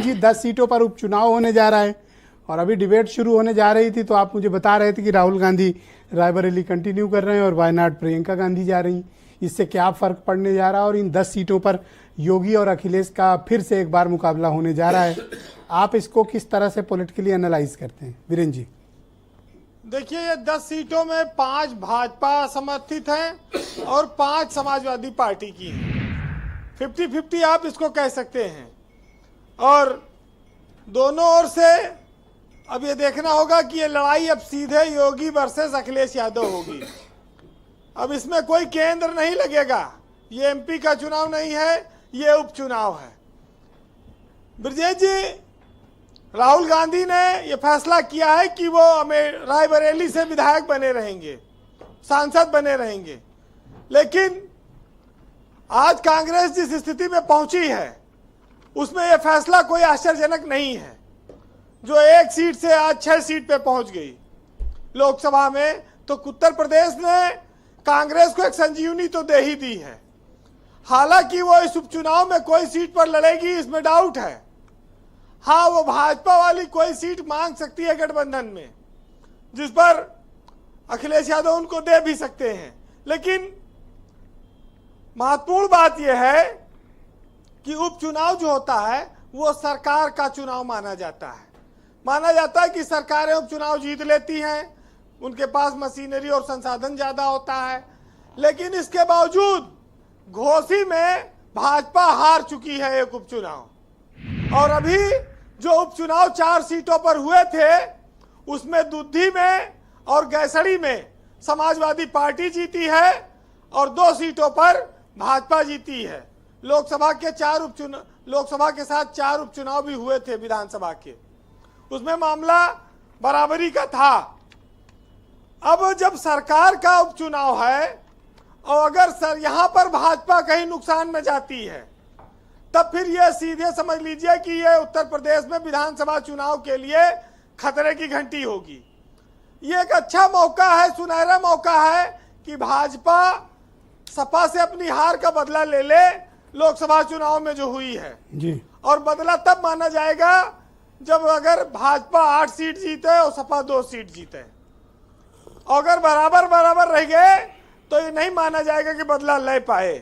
जी 10 सीटों पर उपचुनाव होने जा रहा है और अभी डिबेट शुरू होने जा रही थी तो आप मुझे बता रहे थे कि राहुल गांधी रायबरेली कंटिन्यू कर रहे हैं और वायनाड प्रियंका गांधी जा रही। इससे क्या फर्क पड़ने जा रहा है और इन 10 सीटों पर योगी और अखिलेश का फिर से एक बार मुकाबला होने जा रहा है, आप इसको किस तरह से पॉलिटिकली एनालाइज करते हैं वीरेंद्र जी? देखिए, ये 10 सीटों में 5 भाजपा समर्थित हैं और 5 समाजवादी पार्टी की हैं। 50-50 आप इसको कह सकते हैं। और दोनों ओर से अब ये देखना होगा कि ये लड़ाई अब सीधे योगी वर्सेस अखिलेश यादव होगी। अब इसमें कोई केंद्र नहीं लगेगा। ये एमपी का चुनाव नहीं है, ये उपचुनाव है। ब्रजेश जी, राहुल गांधी ने यह फैसला किया है कि वो रायबरेली से विधायक बने रहेंगे, सांसद बने रहेंगे। लेकिन आज कांग्रेस जिस स्थिति में पहुंची है उसमें यह फैसला कोई आश्चर्यजनक नहीं है, जो 1 सीट से आज 6 सीट पे पहुंच गई लोकसभा में। तो उत्तर प्रदेश ने कांग्रेस को एक संजीवनी तो दे ही दी है। हालांकि वो इस उपचुनाव में कोई सीट पर लड़ेगी इसमें डाउट है। हाँ, वो भाजपा वाली कोई सीट मांग सकती है गठबंधन में, जिस पर अखिलेश यादव उनको दे भी सकते हैं। लेकिन महत्वपूर्ण बात यह है कि उपचुनाव जो होता है वो सरकार का चुनाव माना जाता है। माना जाता है कि सरकारें उपचुनाव जीत लेती हैं, उनके पास मशीनरी और संसाधन ज्यादा होता है। लेकिन इसके बावजूद घोसी में भाजपा हार चुकी है एक उपचुनाव। और अभी जो उपचुनाव 4 सीटों पर हुए थे उसमें दुद्धी में और गैसड़ी में समाजवादी पार्टी जीती है और 2 सीटों पर भाजपा जीती है। लोकसभा के साथ 4 उपचुनाव भी हुए थे विधानसभा के, उसमें मामला बराबरी का था। अब जब सरकार का उपचुनाव है और अगर यहां पर भाजपा कहीं नुकसान में जाती है तब फिर यह सीधे समझ लीजिए कि यह उत्तर प्रदेश में विधानसभा चुनाव के लिए खतरे की घंटी होगी। ये एक अच्छा मौका है, सुनहरा मौका है कि भाजपा सपा से अपनी हार का बदला ले ले लोकसभा चुनाव में जो हुई है जी। और बदला तब माना जाएगा जब अगर भाजपा 8 सीट जीते और सपा 2 सीट जीते। अगर बराबर बराबर रह गए तो ये नहीं माना जाएगा कि बदला ले पाए।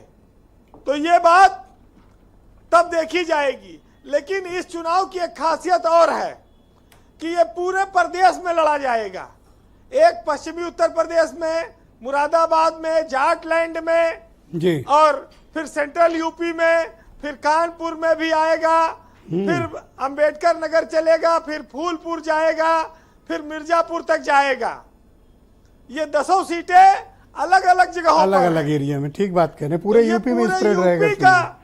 तो ये बात तब देखी जाएगी। लेकिन इस चुनाव की एक खासियत और है कि ये पूरे प्रदेश में लड़ा जाएगा। एक पश्चिमी उत्तर प्रदेश में, मुरादाबाद में, जाटलैंड में जी, और फिर सेंट्रल यूपी में, फिर कानपुर में भी आएगा, फिर अंबेडकर नगर चलेगा, फिर फूलपुर जाएगा, फिर मिर्जापुर तक जाएगा। ये 10 सीटें अलग अलग जगहों पर, अलग अलग एरिया में, ठीक बात कह रहे हैं, पूरे यूपी में स्प्रेड रहेगा। यूपी का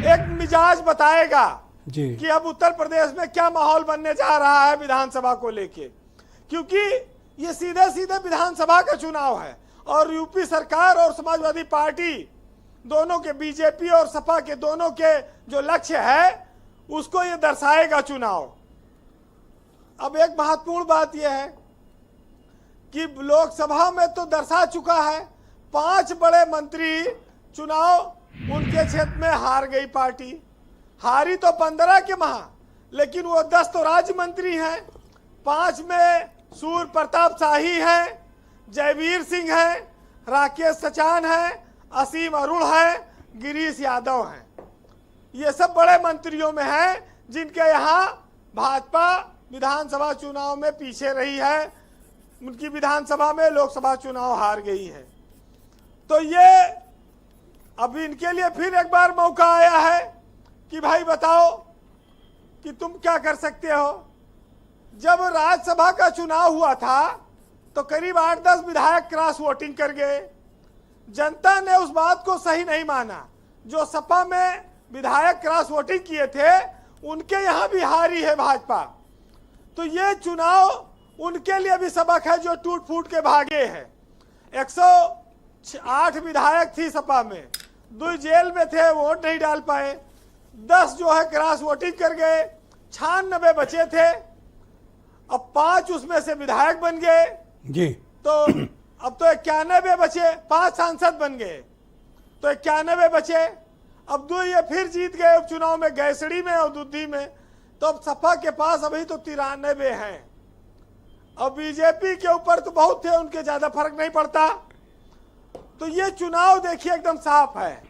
एक मिजाज बताएगा जी कि अब उत्तर प्रदेश में क्या माहौल बनने जा रहा है विधानसभा को लेके, क्योंकि ये सीधे सीधे विधानसभा का चुनाव है और यूपी सरकार और समाजवादी पार्टी दोनों के, बीजेपी और सपा के दोनों के जो लक्ष्य है उसको ये दर्शाएगा चुनाव। अब एक महत्वपूर्ण बात यह है कि लोकसभा में तो दर्शा चुका है, 5 बड़े मंत्री चुनाव उनके क्षेत्र में हार गई पार्टी। हारी तो 15 के महा, लेकिन वो 10 तो राज्य मंत्री हैं। 5 में सूर्य प्रताप शाही है, जयवीर सिंह है, राकेश सचान है, असीम अरुण है, गिरीश यादव हैं। ये सब बड़े मंत्रियों में हैं जिनके यहाँ भाजपा विधानसभा चुनाव में पीछे रही है। उनकी विधानसभा में लोकसभा चुनाव हार गई है। तो ये अब इनके लिए फिर एक बार मौका आया है कि भाई बताओ कि तुम क्या कर सकते हो। जब राज्यसभा का चुनाव हुआ था तो करीब 8-10 विधायक क्रॉस वोटिंग कर गए। जनता ने उस बात को सही नहीं माना। जो सपा में विधायक क्रॉस वोटिंग किए थे उनके यहाँ भी हारी है भाजपा। तो ये चुनाव उनके लिए भी सबक है जो टूट फूट के भागे हैं। 108 विधायक थी सपा में, 2 जेल में थे, वोट नहीं डाल पाए। 10 जो है क्रॉस वोटिंग कर गए, 96 बचे थे। अब 5 उसमें से विधायक बन गए जी। तो अब तो 91 बचे, 5 सांसद बन गए तो 91 बचे। अब 2 ये फिर जीत गए उपचुनाव में, गैसड़ी में और दुद्धी में। तो अब सपा के पास अभी तो 93 हैं, और बीजेपी के ऊपर तो बहुत थे, उनके ज्यादा फर्क नहीं पड़ता। तो ये चुनाव देखिए एकदम साफ है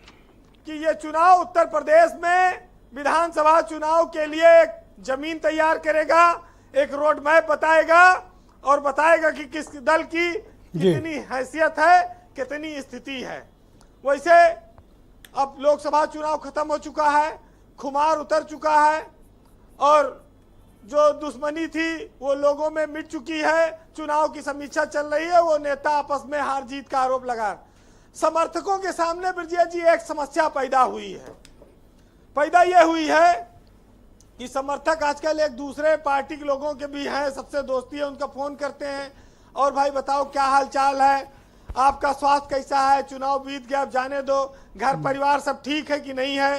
कि ये चुनाव उत्तर प्रदेश में विधानसभा चुनाव के लिए एक जमीन तैयार करेगा, एक रोड मैप बताएगा और बताएगा कि किस दल की कितनी हैसियत है, कितनी स्थिति है। वैसे अब लोकसभा चुनाव खत्म हो चुका है, खुमार उतर चुका है और जो दुश्मनी थी वो लोगों में मिट चुकी है। चुनाव की समीक्षा चल रही है, वो नेता आपस में हार जीत का आरोप लगा। समर्थकों के सामने ब्रजेश जी एक समस्या पैदा हुई है। पैदा ये हुई है कि समर्थक आजकल एक दूसरे पार्टी के लोगों के भी हैं, सबसे दोस्ती है, उनका फोन करते हैं और भाई बताओ क्या हाल चाल है, आपका स्वास्थ्य कैसा है, चुनाव बीत गया अब जाने दो, घर परिवार सब ठीक है कि नहीं है।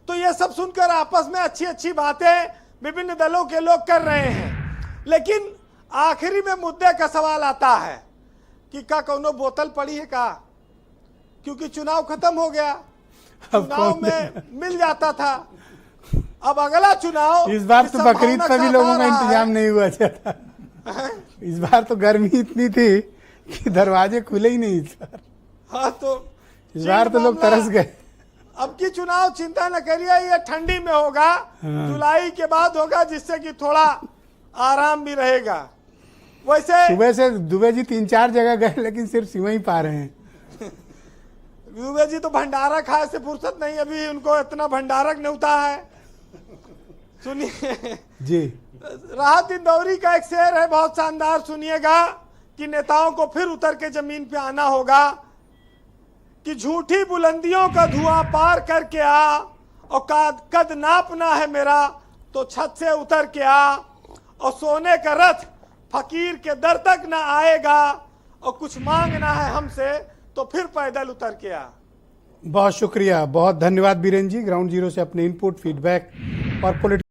तो ये सब सुनकर आपस में अच्छी अच्छी बातें विभिन्न दलों के लोग कर रहे हैं, लेकिन आखिरी में मुद्दे का सवाल आता है कि क्या कौनो बोतल पड़ी है का, क्योंकि चुनाव खत्म हो गया, चुनाव में मिल जाता था। अब अगला चुनाव इस बार तो बकरीद पर भी लोगों का इंतजाम नहीं हुआ था। इस बार तो गर्मी इतनी थी कि दरवाजे खुले ही नहीं इस बार। हाँ, तो इस बार तो लोग तरस गए। अब की चुनाव चिंता न करिए, ये ठंडी में होगा, जुलाई के बाद होगा, जिससे कि थोड़ा आराम भी रहेगा। वैसे सुबह से दुबे जी 3-4 जगह गए, लेकिन सिर्फ सिवई पा रहे हैं। दुबे जी तो भंडारा खाए से फुर्सत नहीं, अभी उनको इतना भंडारक न्योता है। सुनिए जी, राहत इंदौरी का एक शेर है बहुत शानदार, सुनिएगा कि नेताओं को फिर उतर के जमीन पे आना होगा कि झूठी बुलंदियों का धुआं पार करके आ, और कद नापना है मेरा तो छत से उतर के आ, और सोने का रथ फकीर के दर तक ना आएगा, और कुछ मांगना है हमसे तो फिर पैदल उतर के आ। बहुत शुक्रिया, बहुत धन्यवाद बीरेन जी, ग्राउंड जीरो से अपने इनपुट, फीडबैक और पॉलिटिक्स